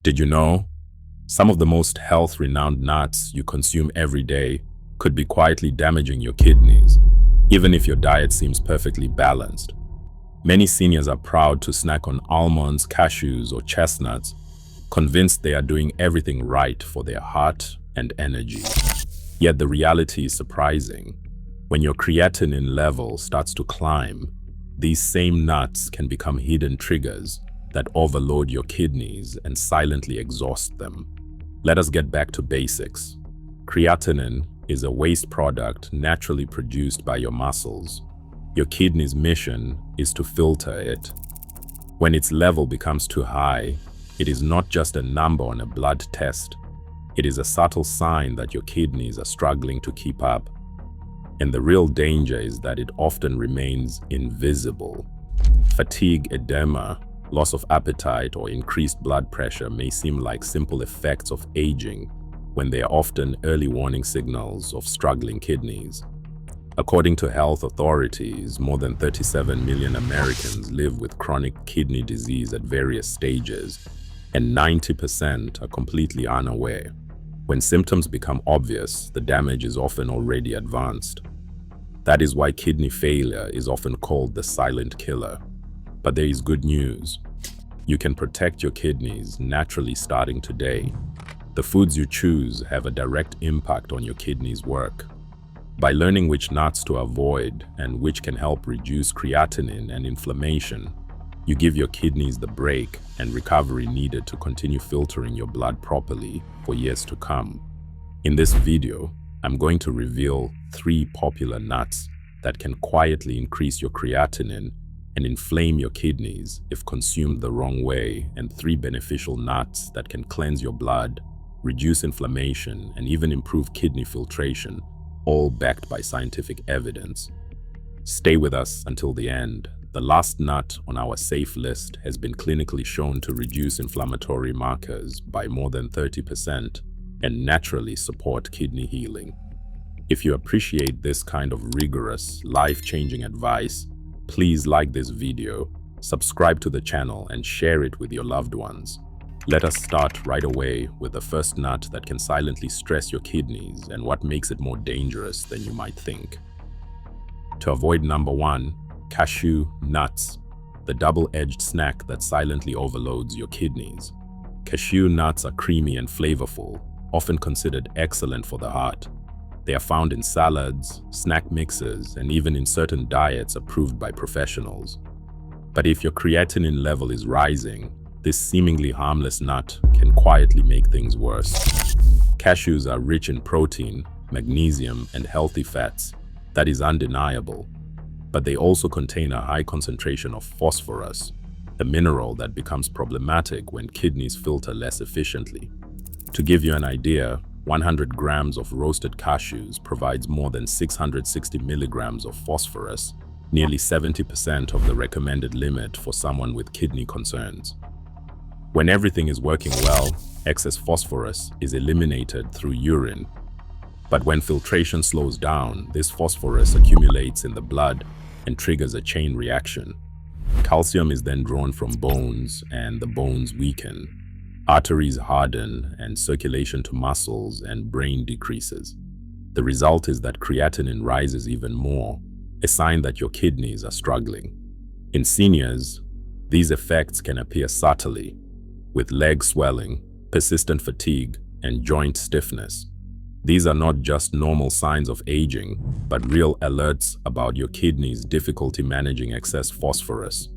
Did you know? Some of the most health-renowned nuts you consume every day could be quietly damaging your kidneys, even if your diet seems perfectly balanced. Many seniors are proud to snack on almonds, cashews, or chestnuts, convinced they are doing everything right for their heart and energy. Yet the reality is surprising. When your creatinine level starts to climb, these same nuts can become hidden triggers that overload your kidneys and silently exhaust them. Let us get back to basics. Creatinine is a waste product naturally produced by your muscles. Your kidney's mission is to filter it. When its level becomes too high, it is not just a number on a blood test. It is a subtle sign that your kidneys are struggling to keep up. And the real danger is that it often remains invisible. Fatigue, edema, loss of appetite, or increased blood pressure may seem like simple effects of aging, when they are often early warning signals of struggling kidneys. According to health authorities, more than 37 million Americans live with chronic kidney disease at various stages, and 90% are completely unaware. When symptoms become obvious, the damage is often already advanced. That is why kidney failure is often called the silent killer. But there is good news. You can protect your kidneys naturally starting today. The foods you choose have a direct impact on your kidneys' work. By learning which nuts to avoid and which can help reduce creatinine and inflammation, you give your kidneys the break and recovery needed to continue filtering your blood properly for years to come. In this video, I'm going to reveal 3 popular nuts that can quietly increase your creatinine and inflame your kidneys if consumed the wrong way, and 3 beneficial nuts that can cleanse your blood, reduce inflammation, and even improve kidney filtration, all backed by scientific evidence. Stay with us until the end. The last nut on our safe list has been clinically shown to reduce inflammatory markers by more than 30% and naturally support kidney healing. If you appreciate this kind of rigorous, life-changing advice, please like this video, subscribe to the channel, and share it with your loved ones. Let us start right away with the first nut that can silently stress your kidneys and what makes it more dangerous than you might think. To avoid number 1, cashew nuts, the double-edged snack that silently overloads your kidneys. Cashew nuts are creamy and flavorful, often considered excellent for the heart. They are found in salads, snack mixes, and even in certain diets approved by professionals. But if your creatinine level is rising, this seemingly harmless nut can quietly make things worse. Cashews are rich in protein, magnesium, and healthy fats. That is undeniable. But they also contain a high concentration of phosphorus, a mineral that becomes problematic when kidneys filter less efficiently. To give you an idea, 100 grams of roasted cashews provides more than 660 milligrams of phosphorus, nearly 70% of the recommended limit for someone with kidney concerns. When everything is working well, excess phosphorus is eliminated through urine. But when filtration slows down, this phosphorus accumulates in the blood and triggers a chain reaction. Calcium is then drawn from bones, and the bones weaken. Arteries harden, and circulation to muscles and brain decreases. The result is that creatinine rises even more, a sign that your kidneys are struggling. In seniors, these effects can appear subtly, with leg swelling, persistent fatigue, and joint stiffness. These are not just normal signs of aging, but real alerts about your kidneys' difficulty managing excess phosphorus.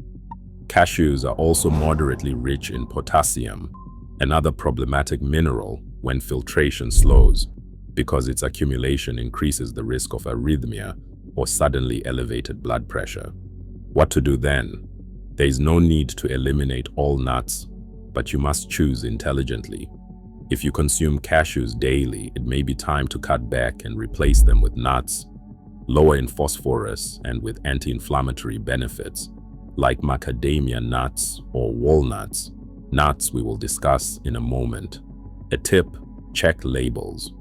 Cashews are also moderately rich in potassium, another problematic mineral when filtration slows, because its accumulation increases the risk of arrhythmia or suddenly elevated blood pressure. What to do then? There is no need to eliminate all nuts, but you must choose intelligently. If you consume cashews daily, it may be time to cut back and replace them with nuts lower in phosphorus and with anti-inflammatory benefits, like macadamia nuts or walnuts, nuts we will discuss in a moment. A tip: check labels.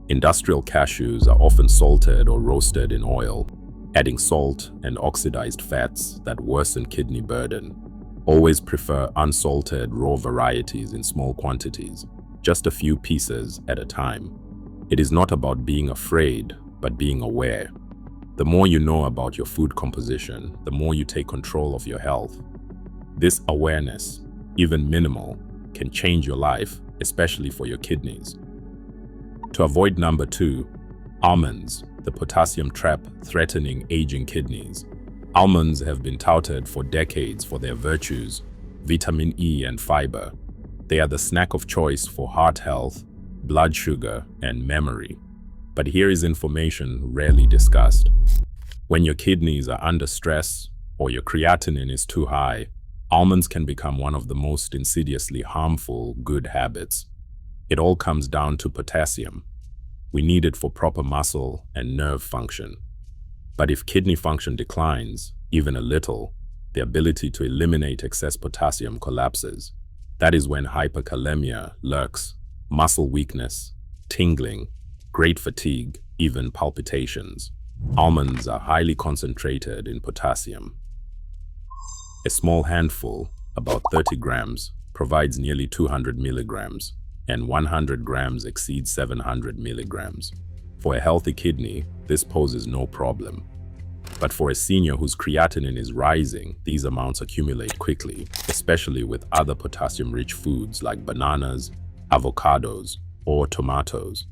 Industrial cashews are often salted or roasted in oil, adding salt and oxidized fats that worsen kidney burden. Always prefer unsalted raw varieties in small quantities, just a few pieces at a time. It is not about being afraid, but being aware. The more you know about your food composition, the more you take control of your health. This awareness, even minimal, can change your life, especially for your kidneys. To avoid number 2, almonds, the potassium trap threatening aging kidneys. Almonds have been touted for decades for their virtues, vitamin E and fiber. They are the snack of choice for heart health, blood sugar, and memory. But here is information rarely discussed. When your kidneys are under stress or your creatinine is too high, almonds can become one of the most insidiously harmful good habits. It all comes down to potassium. We need it for proper muscle and nerve function. But if kidney function declines, even a little, the ability to eliminate excess potassium collapses. That is when hyperkalemia lurks, muscle weakness, tingling, great fatigue, even palpitations. Almonds are highly concentrated in potassium. A small handful, about 30 grams, provides nearly 200 milligrams, and 100 grams exceeds 700 milligrams. For a healthy kidney, this poses no problem. But for a senior whose creatinine is rising, these amounts accumulate quickly, especially with other potassium-rich foods like bananas, avocados, or tomatoes.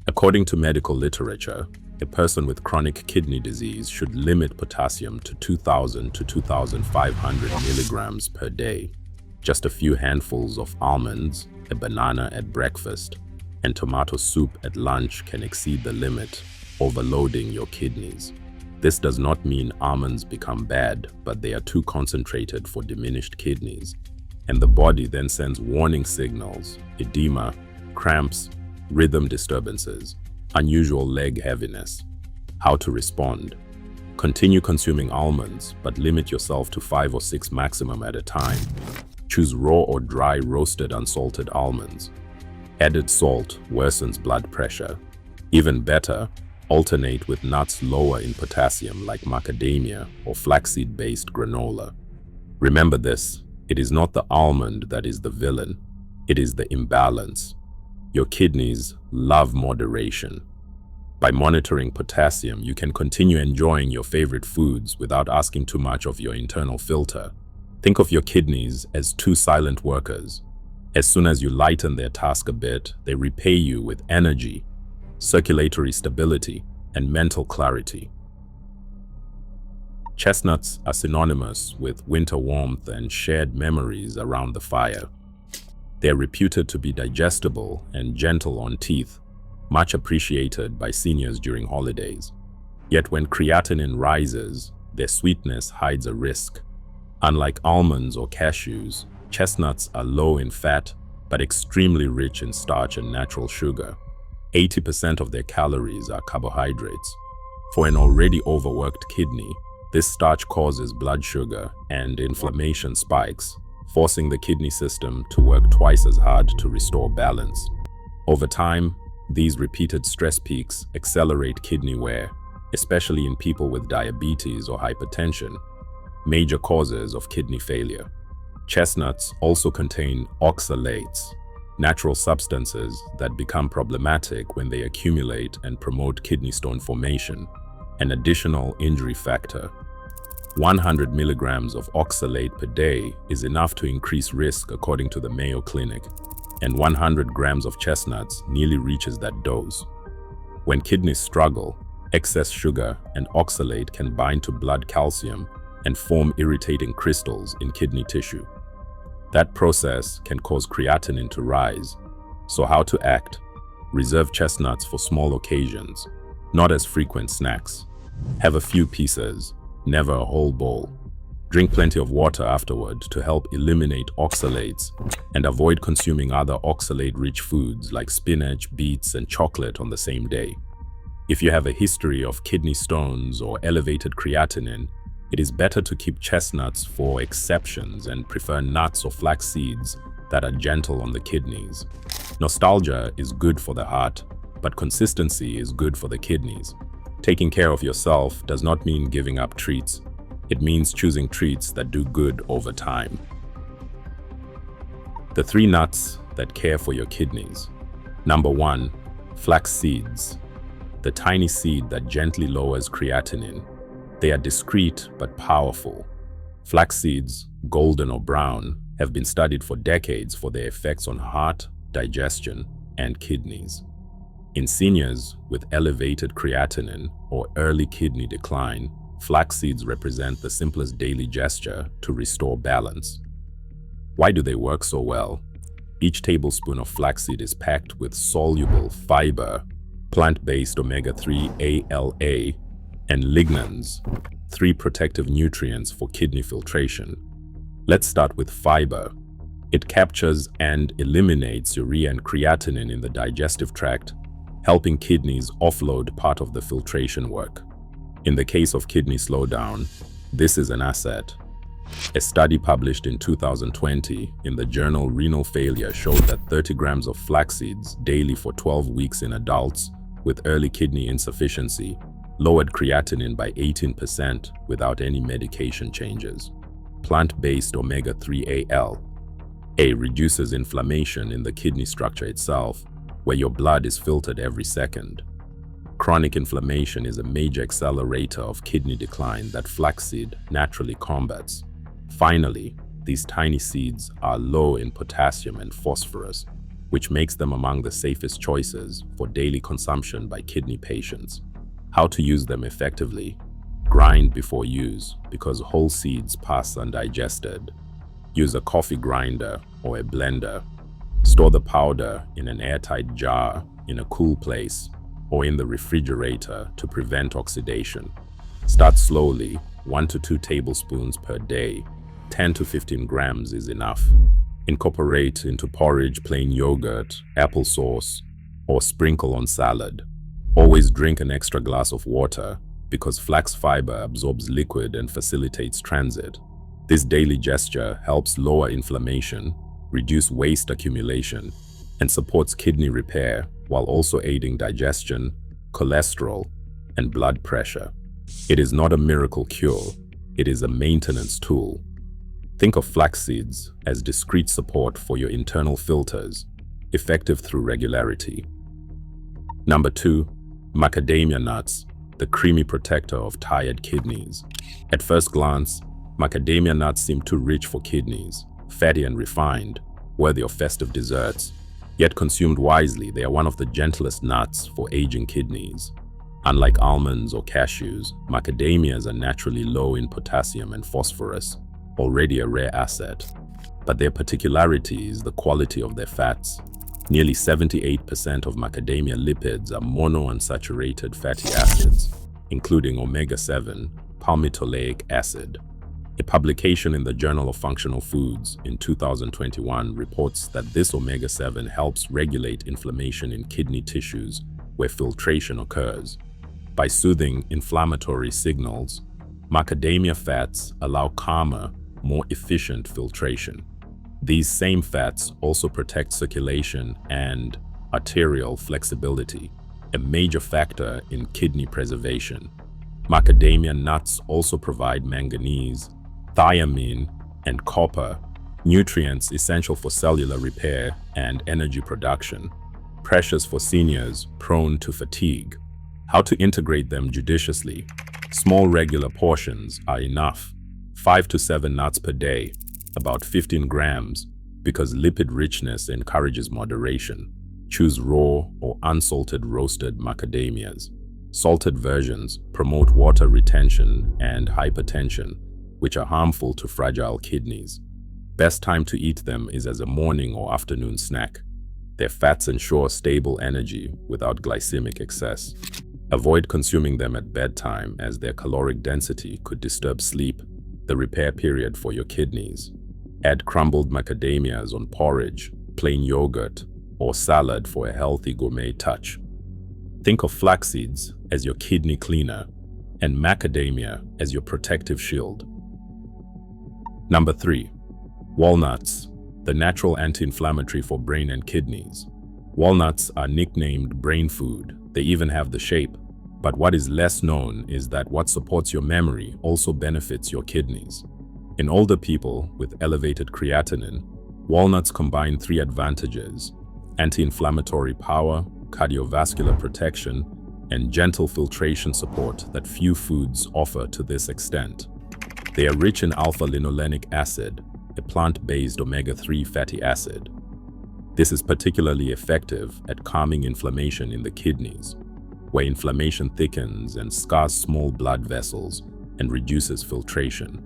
According to medical literature, a person with chronic kidney disease should limit potassium to 2,000 to 2,500 milligrams per day. Just a few handfuls of almonds, a banana at breakfast, and tomato soup at lunch can exceed the limit, overloading your kidneys. This does not mean almonds become bad, but they are too concentrated for diminished kidneys. And the body then sends warning signals: edema, cramps, rhythm disturbances, unusual leg heaviness. How to respond? Continue consuming almonds, but limit yourself to 5 or 6 maximum at a time. Choose raw or dry roasted unsalted almonds. Added salt worsens blood pressure. Even better, alternate with nuts lower in potassium like macadamia or flaxseed-based granola. Remember this, it is not the almond that is the villain, it is the imbalance. Your kidneys love moderation. By monitoring potassium, you can continue enjoying your favorite foods without asking too much of your internal filter. Think of your kidneys as two silent workers. As soon as you lighten their task a bit, they repay you with energy, circulatory stability, and mental clarity. Chestnuts are synonymous with winter warmth and shared memories around the fire. They are reputed to be digestible and gentle on teeth, much appreciated by seniors during holidays. Yet when creatinine rises, their sweetness hides a risk. Unlike almonds or cashews, chestnuts are low in fat, but extremely rich in starch and natural sugar. 80% of their calories are carbohydrates. For an already overworked kidney, this starch causes blood sugar and inflammation spikes, forcing the kidney system to work twice as hard to restore balance. Over time, these repeated stress peaks accelerate kidney wear, especially in people with diabetes or hypertension, major causes of kidney failure. Chestnuts also contain oxalates, natural substances that become problematic when they accumulate and promote kidney stone formation, an additional injury factor. 100 milligrams of oxalate per day is enough to increase risk according to the Mayo Clinic, and 100 grams of chestnuts nearly reaches that dose. When kidneys struggle, excess sugar and oxalate can bind to blood calcium and form irritating crystals in kidney tissue. That process can cause creatinine to rise. So how to act? Reserve chestnuts for small occasions, not as frequent snacks. Have a few pieces, never a whole bowl. Drink plenty of water afterward to help eliminate oxalates, and avoid consuming other oxalate-rich foods like spinach, beets, and chocolate on the same day. If you have a history of kidney stones or elevated creatinine, it is better to keep chestnuts for exceptions and prefer nuts or flax seeds that are gentle on the kidneys. Nostalgia is good for the heart, but consistency is good for the kidneys. Taking care of yourself does not mean giving up treats. It means choosing treats that do good over time. The 3 nuts that care for your kidneys. Number 1, flax seeds. The tiny seed that gently lowers creatinine. They are discreet but powerful. Flax seeds, golden or brown, have been studied for decades for their effects on heart, digestion, and kidneys. In seniors with elevated creatinine or early kidney decline, flax seeds represent the simplest daily gesture to restore balance. Why do they work so well? Each tablespoon of flaxseed is packed with soluble fiber, plant-based omega-3 ALA, and lignans, 3 protective nutrients for kidney filtration. Let's start with fiber. It captures and eliminates urea and creatinine in the digestive tract, helping kidneys offload part of the filtration work. In the case of kidney slowdown, this is an asset. A study published in 2020 in the journal Renal Failure showed that 30 grams of flax seeds daily for 12 weeks in adults with early kidney insufficiency lowered creatinine by 18% without any medication changes. Plant-based omega-3 ALA reduces inflammation in the kidney structure itself, where your blood is filtered every second. Chronic inflammation is a major accelerator of kidney decline that flaxseed naturally combats. Finally, these tiny seeds are low in potassium and phosphorus, which makes them among the safest choices for daily consumption by kidney patients. How to use them effectively? Grind before use, because whole seeds pass undigested. Use a coffee grinder or a blender. Store the powder in an airtight jar in a cool place or in the refrigerator to prevent oxidation. Start slowly, 1 to 2 tablespoons per day. 10 to 15 grams is enough. Incorporate into porridge, plain yogurt, applesauce, or sprinkle on salad. Always drink an extra glass of water because flax fiber absorbs liquid and facilitates transit. This daily gesture helps lower inflammation, reduce waste accumulation, and supports kidney repair while also aiding digestion, cholesterol, and blood pressure. It is not a miracle cure, it is a maintenance tool. Think of flax seeds as discreet support for your internal filters, effective through regularity. Number 2, macadamia nuts, the creamy protector of tired kidneys. At first glance, macadamia nuts seem too rich for kidneys, fatty and refined, worthy of festive desserts. Yet consumed wisely, they are one of the gentlest nuts for aging kidneys. Unlike almonds or cashews, macadamias are naturally low in potassium and phosphorus, already a rare asset. But their particularity is the quality of their fats. Nearly 78% of macadamia lipids are monounsaturated fatty acids, including omega-7 palmitoleic acid. A publication in the Journal of Functional Foods in 2021 reports that this omega-7 helps regulate inflammation in kidney tissues where filtration occurs. By soothing inflammatory signals, macadamia fats allow calmer, more efficient filtration. These same fats also protect circulation and arterial flexibility, a major factor in kidney preservation. Macadamia nuts also provide manganese, thiamine, and copper, nutrients essential for cellular repair and energy production, precious for seniors prone to fatigue. How to integrate them judiciously? Small regular portions are enough. 5 to 7 nuts per day, about 15 grams, because lipid richness encourages moderation. Choose raw or unsalted roasted macadamias. Salted versions promote water retention and hypertension, which are harmful to fragile kidneys. Best time to eat them is as a morning or afternoon snack. Their fats ensure stable energy without glycemic excess. Avoid consuming them at bedtime as their caloric density could disturb sleep, the repair period for your kidneys. Add crumbled macadamias on porridge, plain yogurt, or salad for a healthy gourmet touch. Think of flax seeds as your kidney cleaner and macadamia as your protective shield. Number 3, walnuts, the natural anti-inflammatory for brain and kidneys. Walnuts are nicknamed brain food. They even have the shape, But what is less known is that what supports your memory also benefits your kidneys. In older people with elevated creatinine, walnuts combine three advantages: anti-inflammatory power, cardiovascular protection, and gentle filtration support that few foods offer to this extent. They are rich in alpha-linolenic acid, a plant-based omega-3 fatty acid. This is particularly effective at calming inflammation in the kidneys, where inflammation thickens and scars small blood vessels and reduces filtration.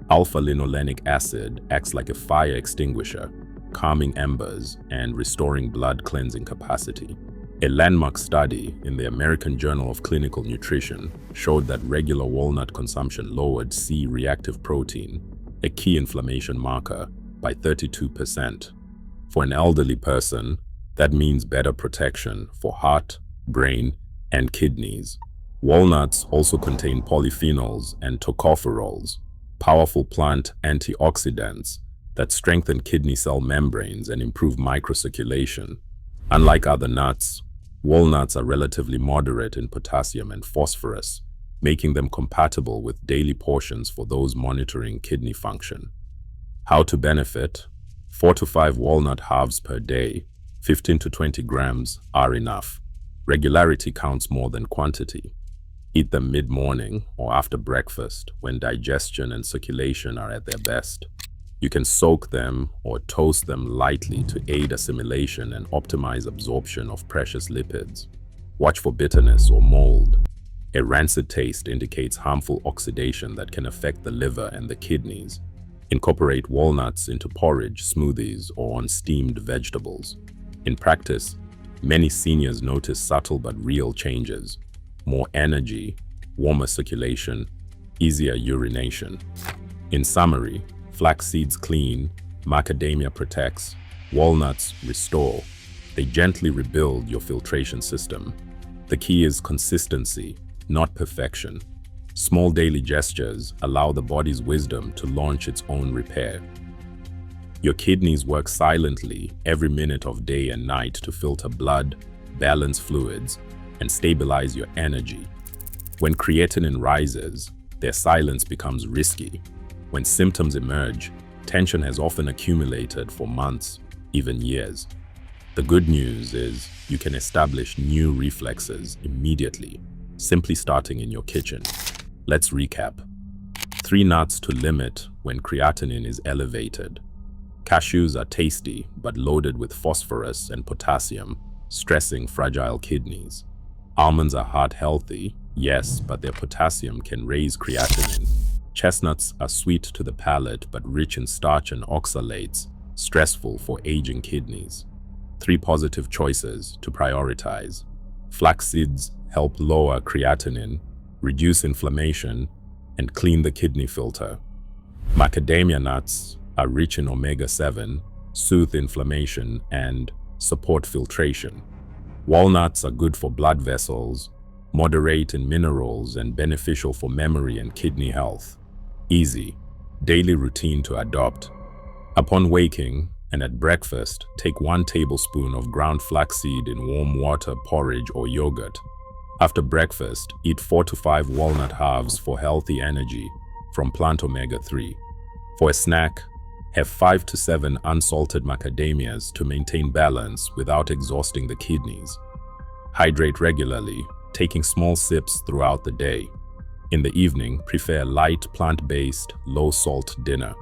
Alpha-linolenic acid acts like a fire extinguisher, calming embers and restoring blood cleansing capacity. A landmark study in the American Journal of Clinical Nutrition showed that regular walnut consumption lowered C-reactive protein, a key inflammation marker, by 32%. For an elderly person, that means better protection for heart, brain, and kidneys. Walnuts also contain polyphenols and tocopherols, powerful plant antioxidants that strengthen kidney cell membranes and improve microcirculation. Unlike other nuts, walnuts are relatively moderate in potassium and phosphorus, making them compatible with daily portions for those monitoring kidney function. How to benefit? 4 to 5 walnut halves per day, 15 to 20 grams, are enough. Regularity counts more than quantity. Eat them mid-morning or after breakfast when digestion and circulation are at their best. You can soak them or toast them lightly to aid assimilation and optimize absorption of precious lipids. Watch for bitterness or mold. A rancid taste indicates harmful oxidation that can affect the liver and the kidneys. Incorporate walnuts into porridge, smoothies, or on steamed vegetables. In practice, many seniors notice subtle but real changes: more energy, warmer circulation, easier urination. In summary, flax seeds clean, macadamia protects, walnuts restore. They gently rebuild your filtration system. The key is consistency, not perfection. Small daily gestures allow the body's wisdom to launch its own repair. Your kidneys work silently every minute of day and night to filter blood, balance fluids, and stabilize your energy. When creatinine rises, their silence becomes risky. When symptoms emerge, tension has often accumulated for months, even years. The good news is you can establish new reflexes immediately, simply starting in your kitchen. Let's recap. 3 nuts to limit when creatinine is elevated. Cashews are tasty but loaded with phosphorus and potassium, stressing fragile kidneys. Almonds are heart-healthy, yes, but their potassium can raise creatinine. Chestnuts are sweet to the palate but rich in starch and oxalates, stressful for aging kidneys. 3 positive choices to prioritize. Flax seeds help lower creatinine, reduce inflammation, and clean the kidney filter. Macadamia nuts are rich in omega-7, soothe inflammation, and support filtration. Walnuts are good for blood vessels, moderate in minerals, and beneficial for memory and kidney health. Easy, daily routine to adopt. Upon waking and at breakfast, take 1 tablespoon of ground flaxseed in warm water, porridge, or yogurt. After breakfast, eat 4 to 5 walnut halves for healthy energy from plant omega-3. For a snack, have 5 to 7 unsalted macadamias to maintain balance without exhausting the kidneys. Hydrate regularly, taking small sips throughout the day. In the evening, prefer a light, plant-based, low-salt dinner.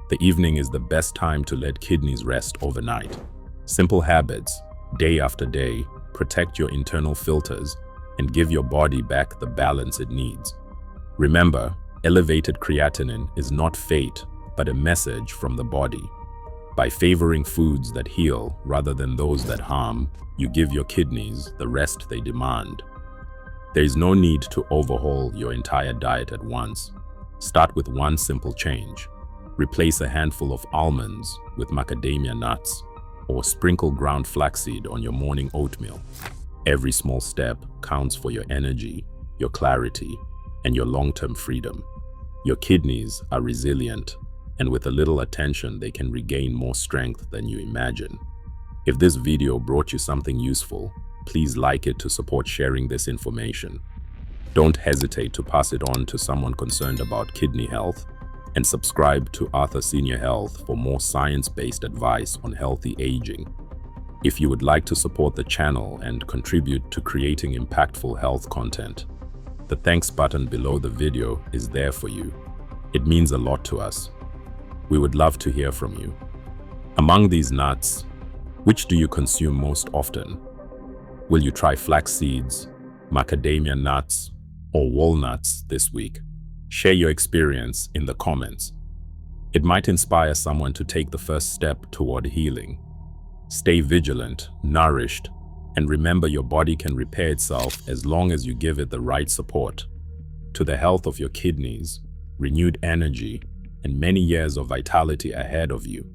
The evening is the best time to let kidneys rest overnight. Simple habits, day after day, protect your internal filters and give your body back the balance it needs. Remember, elevated creatinine is not fate, but a message from the body. By favoring foods that heal rather than those that harm, you give your kidneys the rest they demand. There is no need to overhaul your entire diet at once. Start with 1 simple change. Replace a handful of almonds with macadamia nuts, or sprinkle ground flaxseed on your morning oatmeal. Every small step counts for your energy, your clarity, and your long-term freedom. Your kidneys are resilient, and with a little attention, they can regain more strength than you imagine. If this video brought you something useful, please like it to support sharing this information. Don't hesitate to pass it on to someone concerned about kidney health, and subscribe to Arthur Senior Health for more science-based advice on healthy aging. If you would like to support the channel and contribute to creating impactful health content, the thanks button below the video is there for you. It means a lot to us. We would love to hear from you. Among these nuts, which do you consume most often? Will you try flax seeds, macadamia nuts, or walnuts this week? Share your experience in the comments. It might inspire someone to take the first step toward healing. Stay vigilant, nourished, and remember your body can repair itself as long as you give it the right support. To the health of your kidneys, renewed energy, and many years of vitality ahead of you.